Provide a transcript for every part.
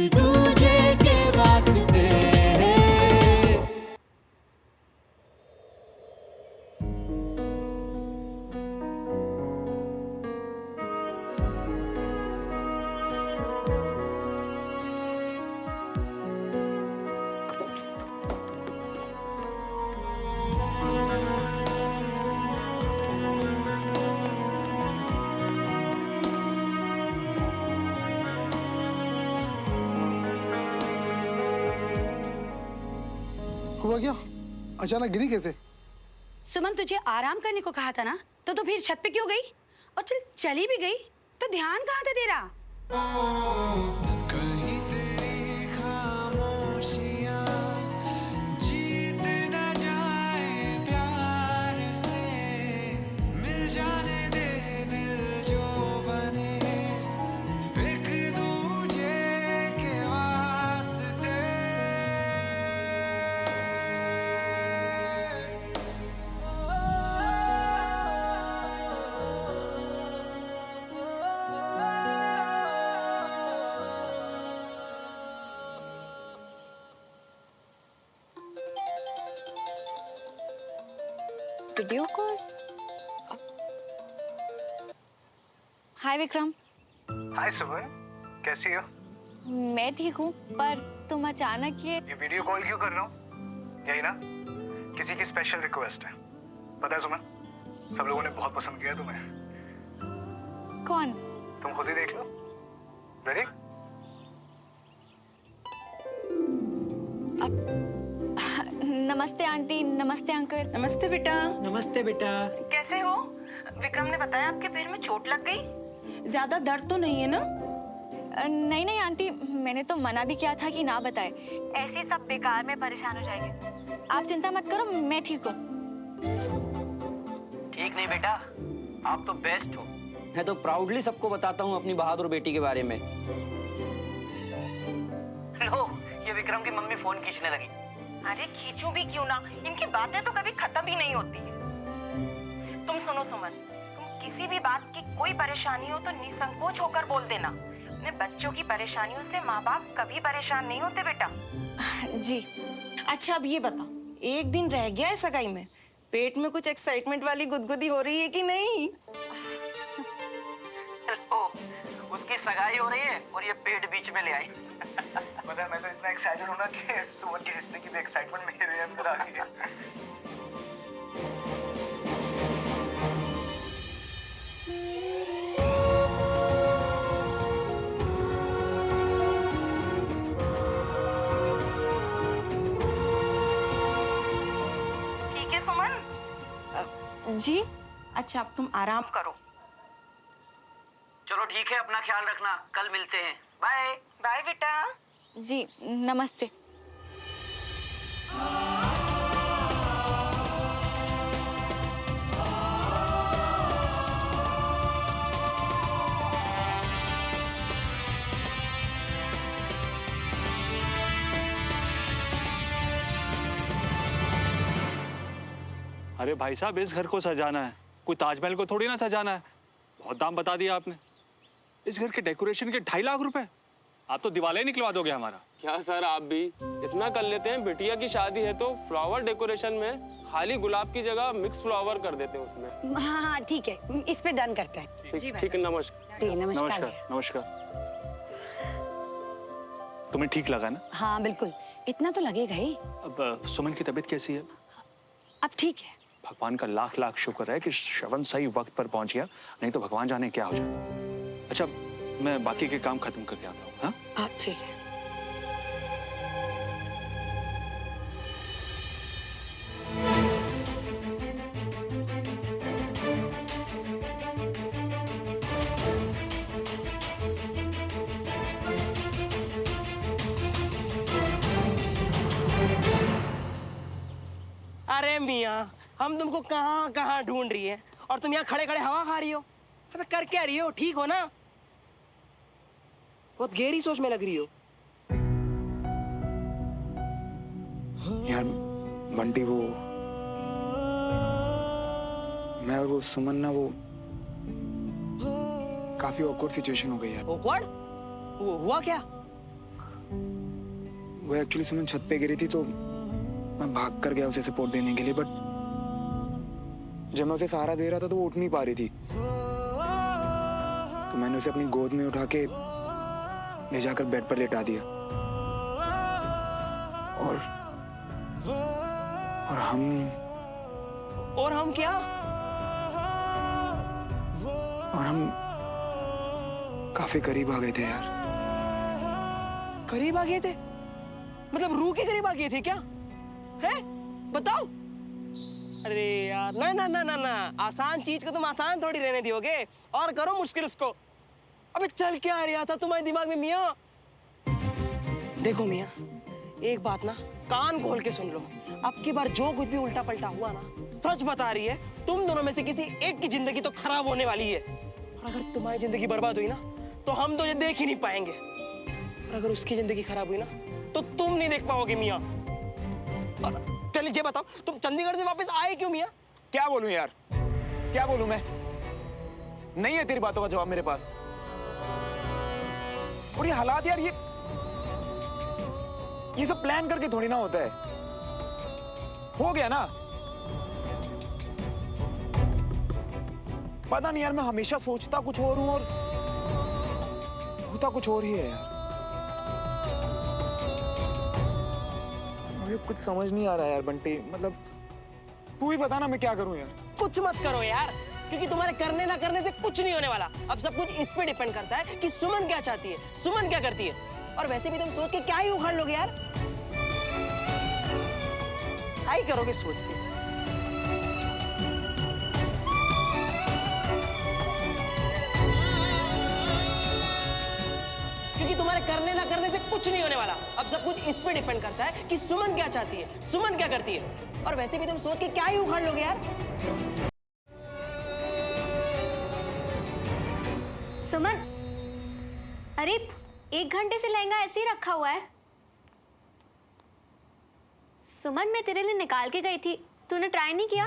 दूजे के वास्ते। हुआ क्या? अचानक गिरी कैसे? सुमन, तुझे आराम करने को कहा था ना, तो फिर छत पे क्यों गई? और चली भी गई तो ध्यान कहाँ था तेरा? कहीं तेरी खामोशियां जीत न जाए प्यार से, मिल जाने दे दिल जो बने एक दूजे के वास्ते। Video call. Hi Vikram. Hi Suman, कैसी हो? मैं ठीक हूँ, पर तुम अचानक ये वीडियो कॉल क्यों कर रहा हूँ? यही ना, किसी की स्पेशल रिक्वेस्ट है। पता है सुमन, सब लोगों ने बहुत पसंद किया तुम्हें। कौन? तुम खुद ही देख लो। रेडी? नमस्ते आंटी, नमस्ते अंकल। नमस्ते बेटा। नमस्ते बेटा। कैसे हो? विक्रम ने बताया आपके पैर में चोट लग गई। ज्यादा दर्द तो नहीं है ना? नहीं नहीं आंटी, मैंने तो मना भी किया था कि ना बताए, ऐसे सब बेकार में परेशान हो जाएंगे। आप चिंता मत करो, मैं ठीक हूँ। ठीक नहीं बेटा, आप तो बेस्ट हो। मैं तो प्राउडली सबको बताता हूँ अपनी बहादुर बेटी के बारे में। लो, ये विक्रम की मम्मी फोन खींचने लगी। अरे खींचूं भी क्यों ना, इनकी बातें तो कभी खत्म ही नहीं होती है। तुम सुनो सुमन, तुम किसी भी बात की कोई परेशानी हो तो निसंकोच होकर बोल देना। अपने बच्चों की परेशानियों से माँ बाप कभी परेशान नहीं होते बेटा। जी। अच्छा अब ये बता, एक दिन रह गया है सगाई में, पेट में कुछ एक्साइटमेंट वाली गुदगुदी हो रही है कि नहीं? लो, उसकी सगाई हो रही है और ये पेट बीच में ले आई। पता है, मैं तो इतना एक्साइटेड हूँ ना कि सुमन के हिस्से की भी एक्साइटमेंट मेरे अंदर आ गई है। ठीक है सुमन? जी। अच्छा अब तुम आराम करो। चलो ठीक है, अपना ख्याल रखना, कल मिलते हैं। बाय। बाय बेटा। जी नमस्ते। अरे भाई साहब, इस घर को सजाना है, कोई ताजमहल को थोड़ी ना सजाना है। बहुत दाम बता दिया आपने। इस घर के डेकोरेशन के 2.5 लाख रुपए, आप तो दिवाला ही निकलवा दोगे हमारा। क्या सर, आप भी इतना कर लेते हैं? बिटिया की शादी है तो फ्लावर डेकोरेशन में खाली गुलाब की जगह मिक्स फ्लावर कर देते हैं उसमें। हाँ हाँ ठीक है, इस पे डन करते हैं। ठीक है, नमस्कार। नमस्कार। नमस्कार नमस्कार। तुम्हें ठीक लगा ना? हाँ बिल्कुल, इतना तो लगेगा ही। अब सुमन की तबीयत कैसी है? अब ठीक है। भगवान का लाख लाख शुक्र है कि श्रवण सही वक्त पर पहुंच गया, नहीं तो भगवान जाने क्या हो जाता। अच्छा, मैं बाकी के काम खत्म करके आता हूँ। हाँ हाँ ठीक है। अरे मियाँ, हम तुमको कहाँ कहाँ ढूंढ रही है और तुम यहाँ खड़े खड़े हवा खा रही हो। अबे कर क्या रही हो? ठीक हो ना? बहुत गहरी सोच में लग रही हो। यार बंटी, वो मैं और वो सुमन ना, वो काफी ऑकवर्ड सिचुएशन हो गई यार। ऑकवर्ड? वो हुआ क्या? वो एक्चुअली सुमन छत पे गिरी थी तो मैं भाग कर गया उसे सपोर्ट देने के लिए, बट जब मैं उसे सहारा दे रहा था तो वो उठ नहीं पा रही थी, तो मैंने उसे अपनी गोद में उठा के ले जाकर बेड पर लेटा दिया और हम क्या? और हम काफी करीब आ गए थे यार। करीब आ गए थे? मतलब रूह के करीब आ गए थे क्या? है? बताओ। अरे यार ना ना ना ना ना, आसान चीज को तुम आसान थोड़ी रहने दियोगे और करो मुश्किल उसको। अबे चल क्या आ रहा था तुम्हारे दिमाग में मियाँ? देखो मियाँ, एक बात ना कान खोल के सुन लो, अब की बार जो कुछ भी उल्टा पलटा हुआ ना, सच बता रही है, तुम दोनों में से किसी एक की जिंदगी तो खराब होने वाली है। और अगर तुम्हारी जिंदगी बर्बाद हुई ना तो हम तो ये देख ही नहीं पाएंगे, और अगर उसकी जिंदगी खराब हुई ना तो तुम नहीं देख पाओगे मियाँ। और पहले ये बताओ, तुम चंडीगढ़ से वापस आए क्यों मियाँ? क्या बोलूं यार, क्या बोलूं मैं? नहीं है तेरी बातों का जवाब मेरे पास। और ये हालात यार, ये सब प्लान करके थोड़ी ना होता है। हो गया ना। पता नहीं यार, मैं हमेशा सोचता कुछ और हूं और होता कुछ और ही है यार। मुझे कुछ समझ नहीं आ रहा यार बंटी, मतलब तू ही बता ना मैं क्या करूं यार। कुछ मत करो यार, क्योंकि तुम्हारे करने ना करने से कुछ नहीं होने वाला। अब सब कुछ इस पे डिपेंड करता है कि सुमन क्या चाहती है, सुमन क्या करती है। और वैसे भी तुम सोच के क्या ही उखाड़ लोगे यार, क्या ही करोगे सोच के। क्योंकि तुम्हारे करने ना करने से कुछ नहीं होने वाला। अब सब कुछ इस पे डिपेंड करता है कि सुमन क्या चाहती है, सुमन क्या करती है। और वैसे भी तुम सोच के क्या ही उखाड़ लोगे यार। सुमन, अरे 1 घंटे से लहंगा ऐसे ही रखा हुआ है। सुमन, मैं तेरे लिए निकाल के गई थी, तूने ट्राई नहीं किया?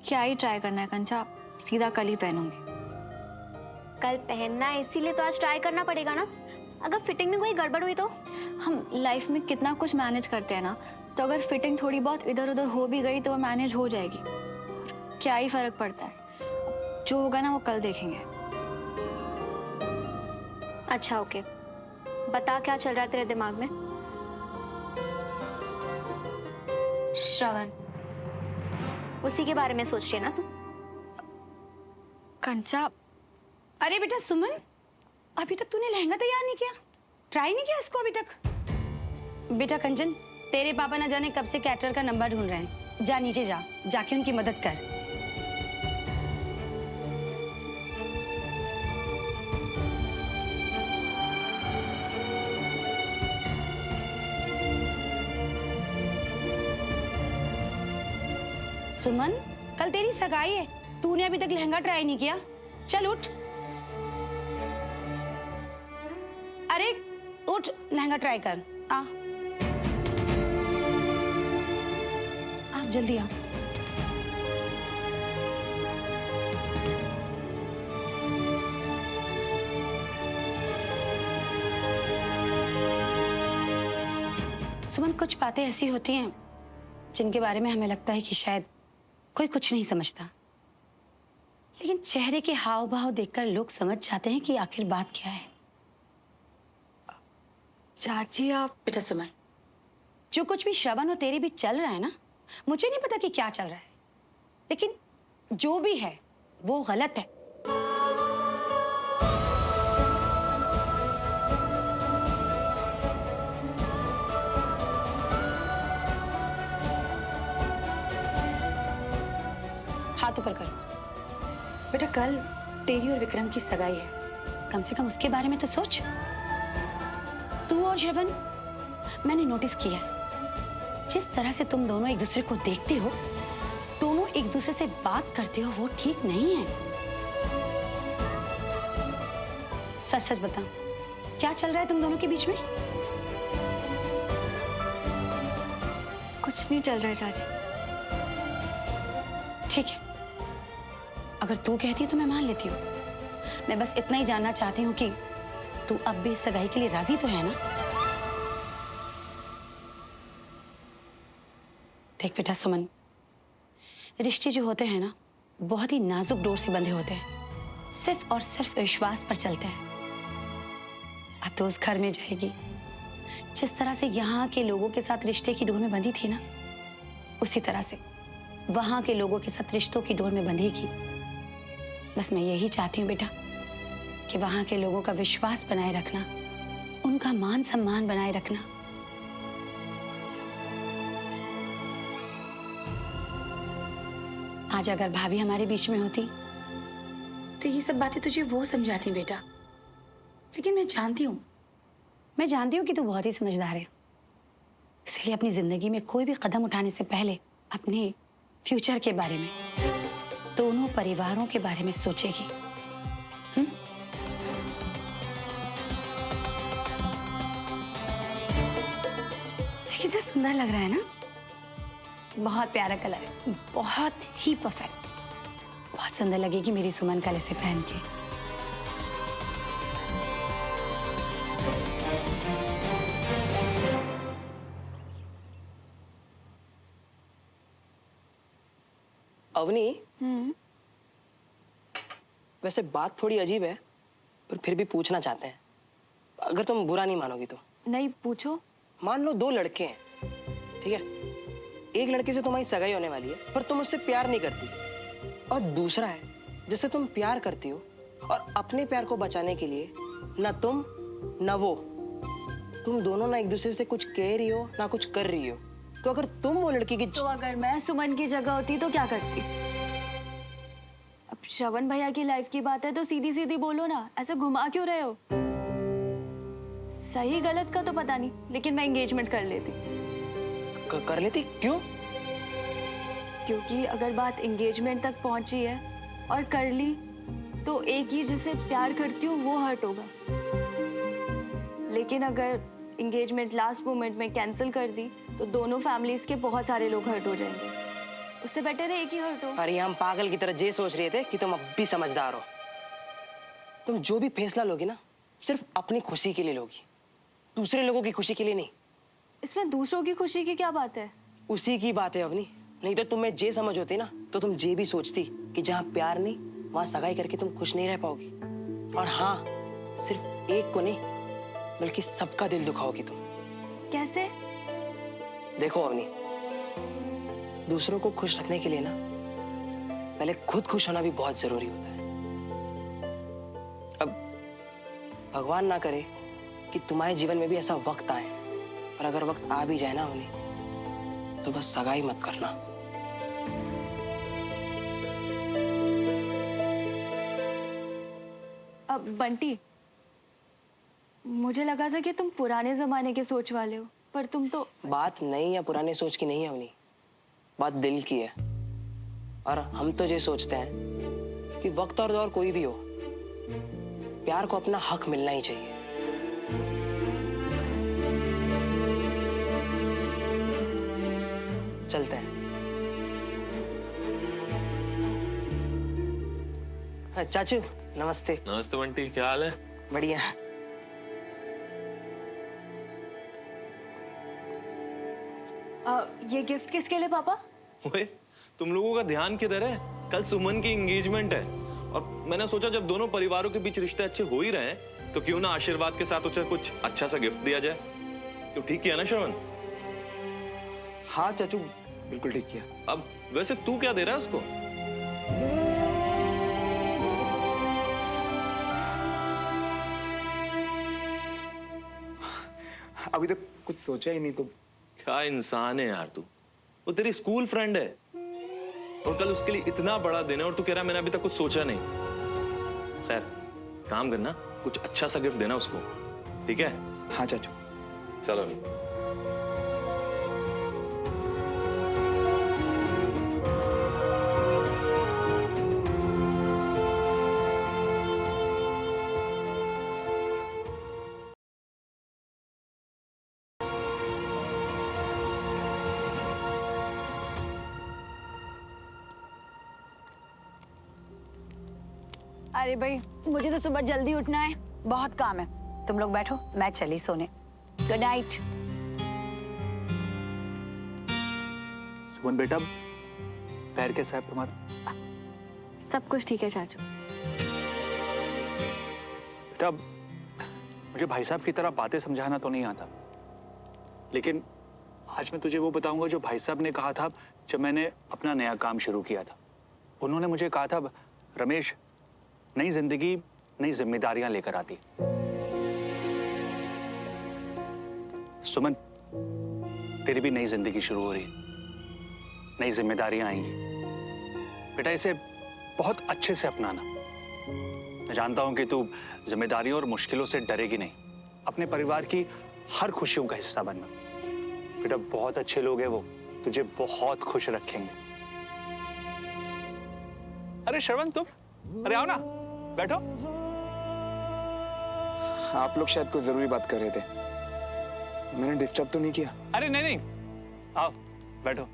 क्या ही ट्राई करना है कंचा, सीधा कल ही पहनूंगी। कल पहनना है इसीलिए तो आज ट्राई करना पड़ेगा ना। अगर फिटिंग में कोई गड़बड़ हुई तो? हम लाइफ में कितना कुछ मैनेज करते हैं ना, तो अगर फिटिंग थोड़ी बहुत इधर उधर हो भी गई तो वो मैनेज हो जाएगी। क्या ही फर्क पड़ता है, जो होगा ना वो कल देखेंगे। अच्छा ओके, बता क्या चल रहा है तेरे दिमाग में? श्रवण, उसी के बारे में सोच रही है ना तू? कंचा, अरे बेटा सुमन, अभी तक तूने लहंगा तैयार नहीं किया, ट्राई नहीं किया इसको अभी तक? बेटा कंचन, तेरे पापा ना जाने कब से कैटरर का नंबर ढूंढ रहे हैं। जा नीचे जा, जाके उनकी मदद कर। सुमन, कल तेरी सगाई है, तूने अभी तक लहंगा ट्राई नहीं किया। चल उठ, अरे उठ, लहंगा ट्राई कर। आप जल्दी आओ। सुमन, कुछ बातें ऐसी होती हैं जिनके बारे में हमें लगता है कि शायद कोई कुछ नहीं समझता, लेकिन चेहरे के हाव भाव देखकर लोग समझ जाते हैं कि आखिर बात क्या है। चाची आप। बेटा सुमन, जो कुछ भी श्रवण और तेरे बीच चल रहा है ना, मुझे नहीं पता कि क्या चल रहा है, लेकिन जो भी है वो गलत है। हाथ ऊपर करो। बेटा कल तेरी और विक्रम की सगाई है, कम से कम उसके बारे में तो सोच। तू और श्रवण, मैंने नोटिस किया है, जिस तरह से तुम दोनों एक दूसरे को देखते हो, दोनों एक दूसरे से बात करते हो, वो ठीक नहीं है। सच सच बता, क्या चल रहा है तुम दोनों के बीच में? कुछ नहीं चल रहा है चाची। ठीक है, अगर तू कहती है तो मैं मान लेती हूँ। मैं बस इतना ही जानना चाहती हूँ कि तू अब भी इस सगाई के लिए राजी तो है ना? देख बेटा सुमन, रिश्ते जो होते हैं ना, बहुत ही नाजुक डोर से बंधे होते हैं, सिर्फ और सिर्फ विश्वास पर चलते हैं। अब तो उस घर में जाएगी, जिस तरह से यहाँ के लोगों के साथ रिश्ते की डोर में बंधी थी ना, उसी तरह से वहां के लोगों के साथ रिश्तों की डोर में बंधेगी। बस मैं यही चाहती हूँ बेटा कि वहां के लोगों का विश्वास बनाए रखना, उनका मान सम्मान बनाए रखना। आज अगर भाभी हमारे बीच में होती तो ये सब बातें तुझे वो समझाती बेटा, लेकिन मैं जानती हूँ कि तू बहुत ही समझदार है। इसलिए अपनी जिंदगी में कोई भी कदम उठाने से पहले अपने फ्यूचर के बारे में, दोनों परिवारों के बारे में सोचेगी। कितना सुंदर लग रहा है ना, बहुत प्यारा कलर है, बहुत ही परफेक्ट। बहुत सुंदर लगेगी मेरी सुमन कल इसे पहन के। अवनी, वैसे बात थोड़ी अजीब है, पर फिर भी पूछना चाहते हैं, अगर तुम बुरा नहीं मानोगी तो। नहीं, पूछो। मान लो 2 लड़के हैं, ठीक है? एक लड़के से तुम्हारी सगाई होने वाली है, पर तुम उससे प्यार नहीं करती, और दूसरा है जिससे तुम प्यार करती हो, और अपने प्यार को बचाने के लिए ना तुम ना वो, तुम दोनों ना एक दूसरे से कुछ कह रही हो ना कुछ कर रही हो। तो अगर तुम वो लड़की की तो अगर मैं सुमन की जगह होती तो क्या करती? अब श्रवण भैया की लाइफ की बात है तो सीधी सीधी बोलो ना, ऐसे घुमा क्यों रहे हो? सही गलत का तो पता नहीं, लेकिन मैं एंगेजमेंट कर लेती। कर लेती? क्यों? क्योंकि अगर बात एंगेजमेंट तक पहुंची है और कर ली तो एक ही जिसे प्यार करती हूँ वो हर्ट होगा, लेकिन अगर एंगेजमेंट लास्ट मोमेंट में कैंसिल कर दी तो दोनों फैमिलीज के बहुत सारे लोग हर्ट हो जाएंगे। उससे बेटर है एक ही हर्ट हो। अरे हम पागल की तरह ये सोच रहे थे कि तुम अब भी समझदार हो। तुम जो भी फैसला लोगी ना, सिर्फ अपनी खुशी के लिए लोगी, दूसरे लोगों की खुशी के लिए नहीं। इसमें दूसरों की खुशी की क्या बात है? उसी की बात है अवनी। नहीं तो तुम्हें जे समझ होती ना, तो तुम जे भी सोचती कि जहाँ प्यार नहीं वहां सगाई करके तुम खुश नहीं रह पाओगी। और हाँ, सिर्फ एक को नहीं बल्कि सबका दिल दुखाओगी तुम। कैसे? देखो अवनी, दूसरों को खुश रखने के लिए ना पहले खुद खुश होना भी बहुत जरूरी होता है। अब भगवान ना करे कि तुम्हारे जीवन में भी ऐसा वक्त आए, और अगर वक्त आ भी जाए ना अवनी, तो बस सगाई मत करना। अब बंटी, मुझे लगा था कि तुम पुराने जमाने के सोच वाले हो, पर तुम तो। बात नई या पुराने सोच की नहीं है अवनी, बात दिल की है। और हम तो ये सोचते हैं कि वक्त और दौर कोई भी हो, प्यार को अपना हक मिलना ही चाहिए। चलते हैं। चाचू नमस्ते। नमस्ते बंटी, क्या हाल है? बढ़िया। ये गिफ्ट किसके लिए पापा? ओए, तुम लोगों का ध्यान किधर है? कल सुमन की एंगेजमेंट है, और मैंने सोचा जब दोनों परिवारों के बीच रिश्ते अच्छे हो ही रहे हैं तो क्यों ना आशीर्वाद के साथ उसे कुछ अच्छा सा गिफ्ट दिया जाए। क्यों, ठीक किया ना श्रवण? हाँ चाचू, बिल्कुल ठीक किया। अब वैसे तू क्या दे रहा है उसको? अभी तक कुछ सोचा ही नहीं। तो क्या इंसान है यार तू। वो तेरी स्कूल फ्रेंड है, और कल उसके लिए इतना बड़ा दिन है और तू कह रहा है मैंने अभी तक कुछ सोचा नहीं। खैर, काम करना, कुछ अच्छा सा गिफ्ट देना उसको, ठीक है? हाँ चाचू। चलो। अरे भाई, मुझे तो सुबह जल्दी उठना है, बहुत काम है। तुम लोग बैठो, मैं चली सोने। Good night. सुमन बेटा, पैर कैसा है तुम्हारा? सब कुछ ठीक है चाचू। बेटा, मुझे भाई साहब की तरह बातें समझाना तो नहीं आता, लेकिन आज मैं तुझे वो बताऊंगा जो भाई साहब ने कहा था जब मैंने अपना नया काम शुरू किया था। उन्होंने मुझे कहा था, रमेश, नई जिंदगी नई जिम्मेदारियां लेकर आती। सुमन, तेरी भी नई जिंदगी शुरू हो रही है, नई जिम्मेदारियां आएंगी। बेटा, इसे बहुत अच्छे से अपनाना। मैं जानता हूं कि तू जिम्मेदारियों और मुश्किलों से डरेगी नहीं। अपने परिवार की हर खुशियों का हिस्सा बनना। बेटा, बहुत अच्छे लोग हैं वो, तुझे बहुत खुश रखेंगे। अरे श्रवण, तुम अरे आओ ना, बैठो। आप लोग शायद कोई जरूरी बात कर रहे थे, मैंने डिस्टर्ब तो नहीं किया? अरे नहीं नहीं, आओ बैठो।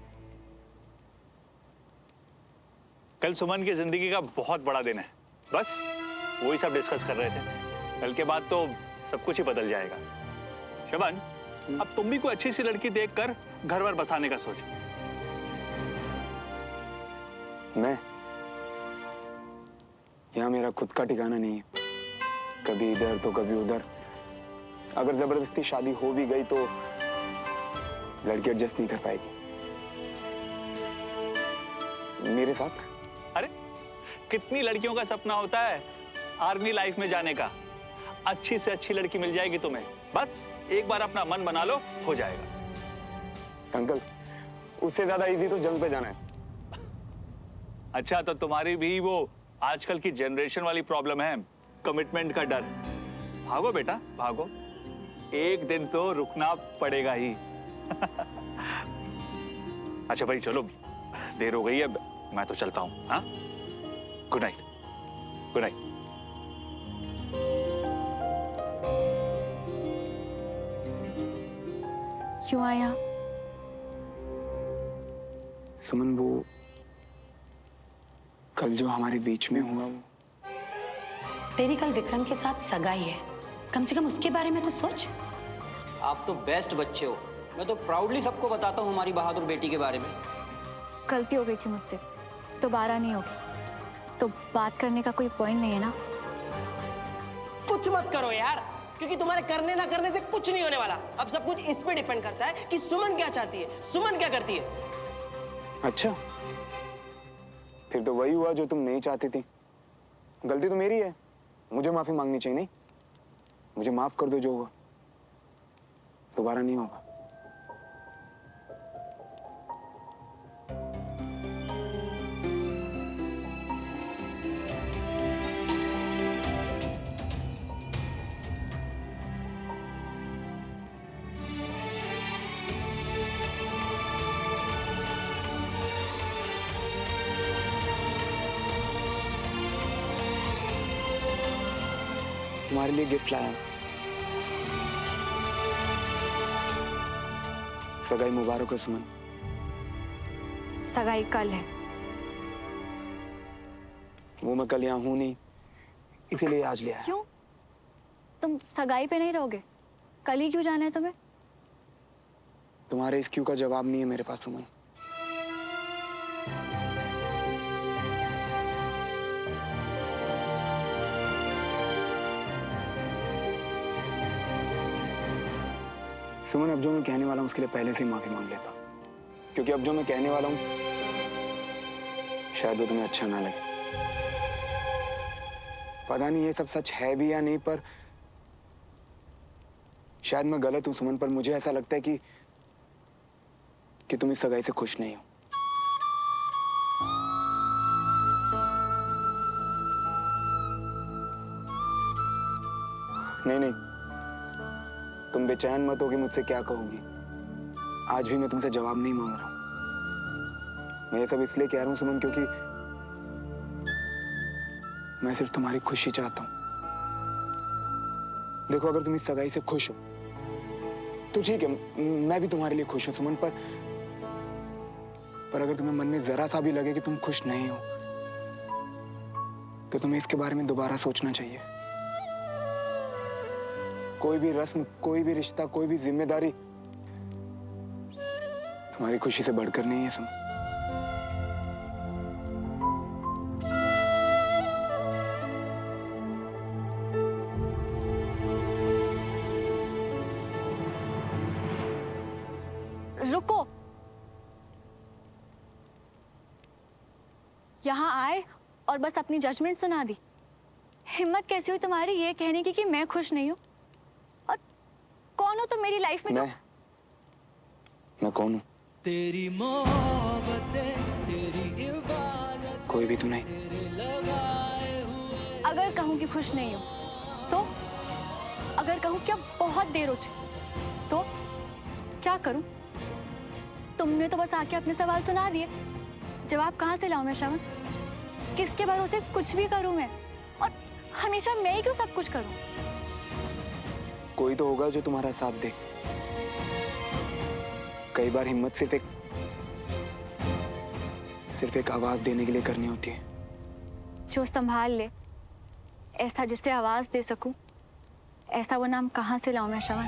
कल सुमन की जिंदगी का बहुत बड़ा दिन है, बस वही सब डिस्कस कर रहे थे। कल के बाद तो सब कुछ ही बदल जाएगा। शबन, अब तुम भी कोई अच्छी सी लड़की देखकर घर वर बसाने का सोचो। मैं? यहाँ मेरा खुद का ठिकाना नहीं है, कभी इधर तो कभी उधर। अगर जबरदस्ती शादी हो भी गई तो लड़की एडजस्ट नहीं कर पाएगी मेरे साथ। अरे कितनी लड़कियों का सपना होता है आर्मी लाइफ में जाने का। अच्छी से अच्छी लड़की मिल जाएगी तुम्हें, बस एक बार अपना मन बना लो, हो जाएगा। अंकल, उससे ज्यादा इजी तो जंग पे जाना है। अच्छा, तो तुम्हारी भी वो आजकल की जनरेशन वाली प्रॉब्लम है, कमिटमेंट का डर। भागो बेटा भागो, एक दिन तो रुकना पड़ेगा ही। अच्छा भाई चलो, देर हो गई है, मैं तो चलता हूँ। हाँ, गुड नाइट। Good night. क्यों आया? सुमन, वो कल जो हमारे बीच में हुआ, वो तेरी कल विक्रम के साथ सगाई है, कम से कम उसके बारे में तो सोच। आप तो बेस्ट बच्चे हो, मैं तो प्राउडली सबको बताता हूँ हमारी बहादुर बेटी के बारे में। गलती हो गई थी मुझसे, दोबारा नहीं होगी। तो बात करने का कोई पॉइंट नहीं है ना? कुछ मत करो यार, क्योंकि तुम्हारे करने ना करने से कुछ नहीं होने वाला। अब सब कुछ इस पे डिपेंड करता है कि सुमन क्या चाहती है, सुमन क्या करती है। अच्छा, फिर तो वही हुआ जो तुम नहीं चाहती थी। गलती तो मेरी है, मुझे माफी मांगनी चाहिए। नहीं, मुझे माफ कर दो, जो हुआ दोबारा नहीं होगा। तुम्हारे लिए गिफ्ट लाया। सगाई मुबारक हो सुमन। सगाई कल है। वो मैं कल यहाँ हूं नहीं, इसीलिए आज ले आया। क्यों? तुम सगाई पे नहीं रहोगे? कल ही क्यों जाना है तुम्हें? तुम्हारे इस क्यों का जवाब नहीं है मेरे पास सुमन। सुमन, अब जो मैं कहने वाला हूं उसके लिए पहले से ही माफी मांग लेता, क्योंकि अब जो मैं कहने वाला हूं शायद वो तुम्हें अच्छा ना लगे। पता नहीं ये सब सच है भी या नहीं, पर शायद मैं गलत हूं सुमन, पर मुझे ऐसा लगता है कि तुम इस सगाई से खुश नहीं हो। नहीं नहीं, तुम बेचैन मत हो कि मुझसे क्या कहोगी। आज भी मैं तुमसे जवाब नहीं मांग रहा हूं। मैं ये सब इसलिए कह रहा हूं सुमन, क्योंकि मैं सिर्फ तुम्हारी खुशी चाहता हूं। देखो, अगर तुम इस सगाई से खुश हो तो ठीक है, मैं भी तुम्हारे लिए खुश हूं सुमन, पर अगर तुम्हें मन में जरा सा भी लगे कि तुम खुश नहीं हो तो तुम्हें इसके बारे में दोबारा सोचना चाहिए। कोई भी रस्म, कोई भी रिश्ता, कोई भी जिम्मेदारी तुम्हारी खुशी से बढ़कर नहीं है सुमन। रुको, यहाँ आए और बस अपनी जजमेंट सुना दी। हिम्मत कैसी हुई तुम्हारी ये कहने की कि मैं खुश नहीं हूँ? और कौन हो तुम मेरी लाइफ में? मैं कौन हूँ? तेरी मोहब्बतें, तेरी इबादत, कोई भी तो नहीं। अगर कहूँ कि खुश नहीं हूँ तो? अगर कहूँ कि अब बहुत देर हो चुकी तो क्या करूँ? तुमने तो बस आके अपने सवाल सुना दिए। जवाब कहाँ से लाऊं मैं श्रवण? किसके भरोसे कुछ भी करूं मैं? और हमेशा मैं ही क्यों सब कुछ करूं? कोई तो होगा जो तुम्हारा साथ दे। कई बार हिम्मत सिर्फ एक आवाज देने के लिए करनी होती है। जो संभाल ले, ऐसा जिसे आवाज दे सकूं, ऐसा वो नाम कहाँ से लाऊं मैं श्रवण?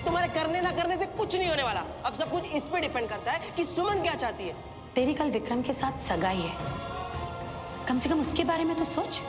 तुम्हारे करने ना करने से कुछ नहीं होने वाला। अब सब कुछ इस पे डिपेंड करता है कि सुमन क्या चाहती है। तेरी कल विक्रम के साथ सगाई है, कम से कम उसके बारे में तो सोच।